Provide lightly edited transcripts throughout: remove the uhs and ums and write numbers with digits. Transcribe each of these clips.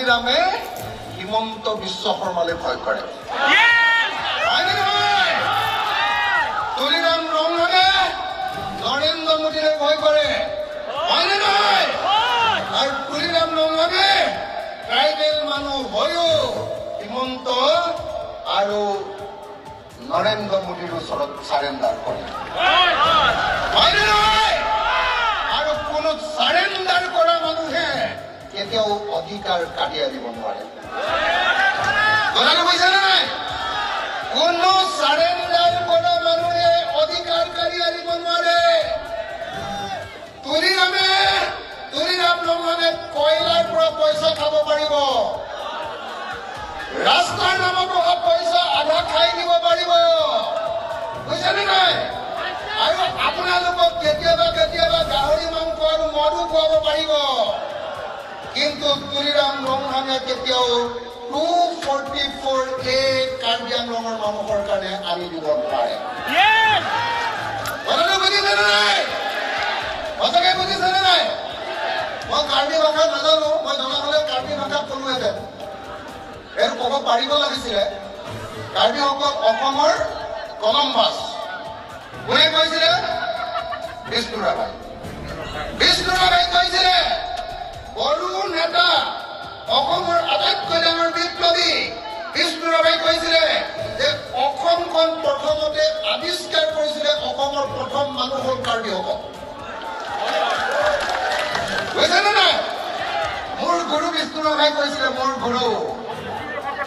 তুলিৰামে হিমন্ত বিশ্ব শৰ্মালে ভয় কৰে তুলিৰাম ৰংহাঙে নৰেন্দ্ৰ মোদীলে ভয় কৰে হয়নে নহয় আৰু তুলিৰাম ৰংহাঙে ট্ৰাইবেল মানুহ হৈও হিমন্ত আৰু নৰেন্দ্ৰ মোদীৰ ওচৰত চাৰেণ্ডাৰ কৰে হয়নে নহয় আৰু কোনো চাৰেণ্ডাৰ কৰা মানুহে কেতিয়াও অধিকাৰ কাটি আনিব নোৱাৰে কথাটো বুজিছেনে নাই কোনো চাৰেণ্ডাৰ কৰা মানুহে অধিকাৰ কাটি আনিব নোৱাৰে তুলিৰাম ৰংহাঙে কয়লাৰ পৰা পইচা খাব পাৰিব ৰাস্তাৰ নামত অহা পইচা আধা খাই দিব পাৰিব বুজিছেনে নাই আৰু আপোনালোকক কেতিয়াবা গাহৰি মাংস আৰু মদো খুৱাব পাৰিব কিন্তু তুলিৰাম ৰংহাঙে কেতিয়াও 244A কাৰ্বি আংলঙৰ মানুহৰ কাৰণে আনি দিব নোৱাৰে কথাটো বুজিছেনে নাই সঁচাকৈ বুজিছেনে নাই মই কাৰ্বি ভাষা নাজানো মই জনা হ'লে কাৰ্বি ভাষা ক'লোহেঁতেন এইটো ক'ব পাৰিব লাগিছিলে কাৰ্বিসকল অসমৰ কলম্বাছ কোনে কৈছিলে বিষ্ণুৰাভাই কৈছিলে বড়ো নেতা অসমৰ আটাইতকৈ ডাঙৰ বিপ্লৱী বিষ্ণুৰাভাই কৈছিলে যে অসমখন প্ৰথমতে আৱিষ্কাৰ কৰিছিলে অসমৰ প্ৰথম মানুহ হ'ল কাৰ্বিসকল বুজিছেনে নাই মোৰ গুৰু বিষ্ণুৰাভাই কৈছিলে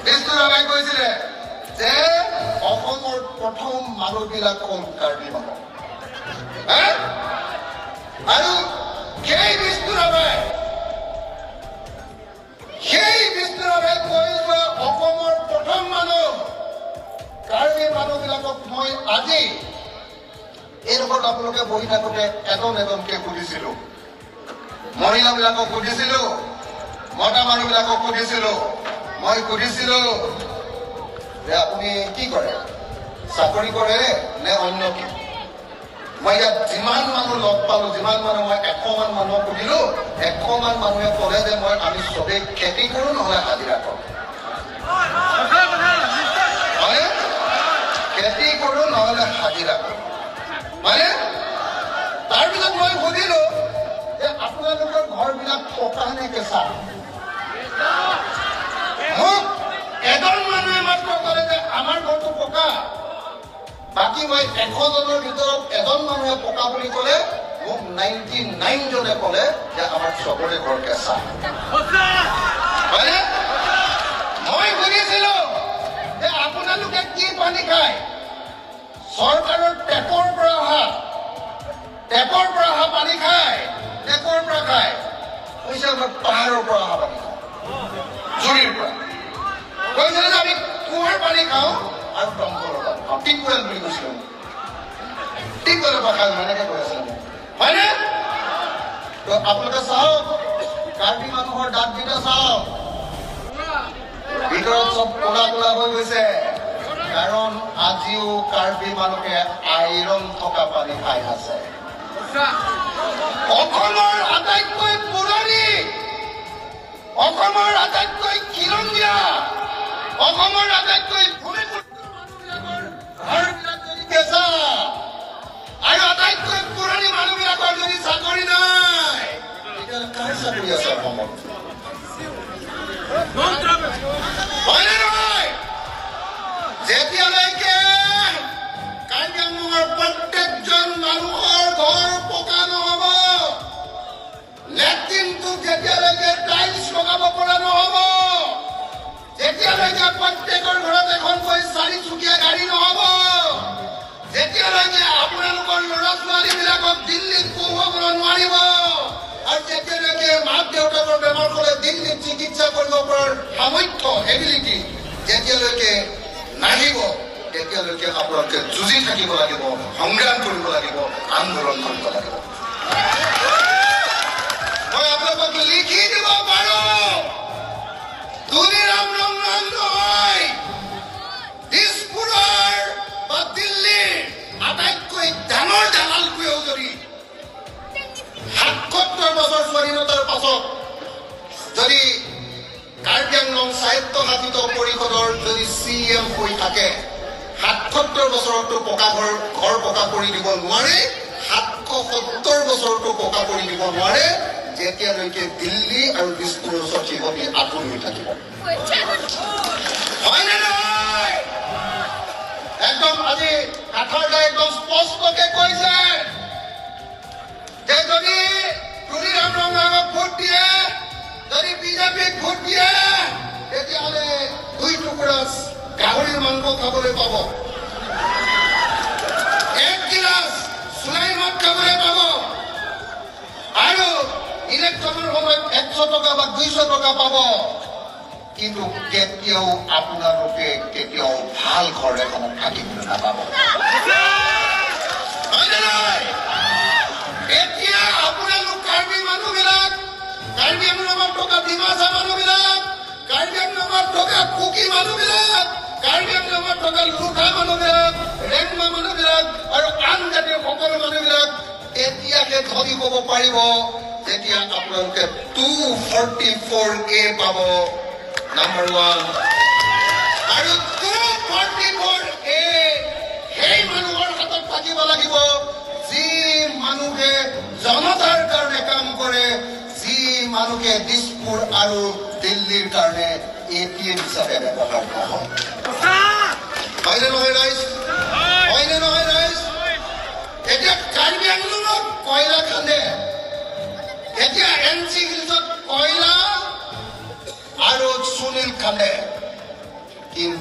বিষ্ণুৰাভাই কৈছিলে যে অসমৰ প্ৰথম মানুহবিলাক হ'ল কাৰ্বি মানুহ আৰু সেই বিষ্ণুৰাভাই কৈ যোৱা অসমৰ প্ৰথম মানুহ কাৰ্বি মানুহবিলাকক মই আজি এইডোখৰত আপোনালোকে বহি থাকোঁতে এজনকে সুধিছিলো মহিলাবিলাকক সুধিছিলো মতা মানুহবিলাকক সুধিছিলো মই সুধিছিলো যে আপুনি কি কৰে চাকৰি কৰে নে অন্য কি মই ইয়াত যিমান মানুহ লগ পালো যিমান মানুহ মই 100 মান মানুহক সুধিলো 100 মান মানুহে ক'লে যে আমি চবেই খেতি কৰোঁ নহ'লে হাজিৰা কৰোঁ হয় খেতি কৰোঁ নহ'লে হাজিৰা কৰোঁ মানে তাৰপিছত মই সুধিলো যে আপোনালোকৰ ঘৰবিলাক পকা নে কেঁচা মোক এজন মানুহে মাত্ৰ ক'লে যে আমাৰ ঘৰটো পকা বাকী মই 100 জনৰ ভিতৰত এজন মানুহে পকা বুলি ক'লে মোক 99 জনে ক'লে যে আমাৰ চবৰে ঘৰ কেঁচা মই সুধিছিলো যে আপোনালোকে কি পানী খায় চৰকাৰৰ টেপৰ পৰা অহা পানী খায় টেপৰ পৰা খায় কৈছে আমাৰ পাহাৰৰ পৰা অহা পানী খাওঁ জুৰিৰ পৰা কৈছিলে যে আমি কুঁৱাৰ পানী খাওঁ আৰু দমকলৰ পানী খাওঁ টিউবৱেল বুলি কৈছিলো টিউবৱেলৰ পৰা খাওঁ এনেকৈ কৈ আছিলে হয়নে তো আপোনালোকে চাওক কাৰ্বি মানুহৰ দাঁতকেইটা চাওক ভিতৰত চব ক'লা হৈ গৈছে কাৰণ আজিও কাৰ্বি মানুহে আইৰণ থকা পানী খাই আছে অসমৰ আটাইতকৈ পুৰণি অসমৰ আটাইতকৈ খিলঞ্জীয়া অসমৰ আটাইতকৈ ঘৰবিলাক যদি কেঁচা আৰু আটাইতকৈ পুৰণি মানুহবিলাকৰ যদি চাকৰি নাই তেতিয়াহ'লে কাৰ চাকৰি আছে অসমত হয়নে নহয় যেতিয়ালৈকে কাৰ্বি আংলঙৰ প্ৰত্যেকজন মানুহৰ ঘৰ পকা নহ'ব লেট্ৰিনটো যেতিয়ালৈকে টাইলছ লগাব পৰা নহ'ব যেতিয়ালৈকে প্ৰত্যেকৰ ঘৰত এখনকৈ 4-চকীয়া গাড়ী নহ'ব যেতিয়ালৈকে আপোনালোকৰ ল'ৰা ছোৱালীবিলাকক দিল্লীত পঢ়ুৱাব নোৱাৰিব আৰু যেতিয়ালৈকে মাক দেউতাকৰ বেমাৰ হ'লে দিল্লীত চিকিৎসা কৰিব পৰাৰ সামৰ্থ্য এবিলিটি যেতিয়ালৈকে নাহিব তেতিয়ালৈকে আপোনালোকে যুঁজি থাকিব লাগিব সংগ্ৰাম কৰিব লাগিব আন্দোলন কৰিব লাগিব মই আপোনালোকক লিখি দিব পাৰোঁ তুলিৰাম ৰংহাং নহয় দিছপুৰৰ বা দিল্লীৰ আটাইতকৈ ডাঙৰ দালালটোৱেও যদি 77 বছৰ স্বাধীনতাৰ পাছত যদি নং স্বায়ত্তশাসিত পৰিষদৰ যদি CM হৈ থাকে ৭৭ বছৰতো পকা ঘৰ পকা কৰি দিব নোৱাৰে ৭৭০ বছৰতো পকা কৰি দিব নোৱাৰে যেতিয়ালৈকে দিল্লী আৰু দিছপুৰৰ সচিবতি আঁতৰি হৈ থাকিব হয়নে নহয় একদম আজি কাঠাৰদাই একদম স্পষ্টকে কৈছে যে যদি তুলিৰাম ৰঙাক ভোট দিয়ে যদি বিজেপিক ভোট দিয়ে তেতিয়াহ'লে 2 টুকুৰা গাহৰিৰ মাংস খাবলৈ পাব 1 গিলাচ চুলাই মদ খাবলৈ পাব আৰু ইলেকশ্যনৰ সময়ত 100 টকা বা 200 টকা পাব কিন্তু কেতিয়াও আপোনালোকে কেতিয়াও ভাল ঘৰ এখনত থাকিবলৈ নাপাব এতিয়া আপোনালোক কাৰ্বি মানুহবিলাক কাৰ্বি আংলঙত থকা ডিমাচা মানুহবিলাক কাৰ্বি আংলঙত থকা কুকি মানুহবিলাক কাৰ্বি আংলঙত থকা লুথা মানুহবিলাক ৰেংমা মানুহবিলাক আৰু আন জাতিৰ সকলো মানুহবিলাক এতিয়াকে ধৰি ক'ব পাৰিব যেতিয়া আপোনালোকে 244A পাব নাম্বাৰ 1 আৰু 244A সেই মানুহৰ হাতত থাকিব লাগিব যি মানুহে জনতাৰ কাৰণে কাম কৰে যি মানুহে দিছপুৰ আৰু দিল্লীৰ কাৰণে ATM হিচাপে ব্যৱহাৰ নহয় হয়নে নহয় ৰাইজ হয়নে নহয় ৰাইজ এতিয়া কাৰ্বি আংলঙত কয়লা খান্দে এতিয়া NC হিলছত কয়লা আৰু সুনীল খান্দে কিন্তু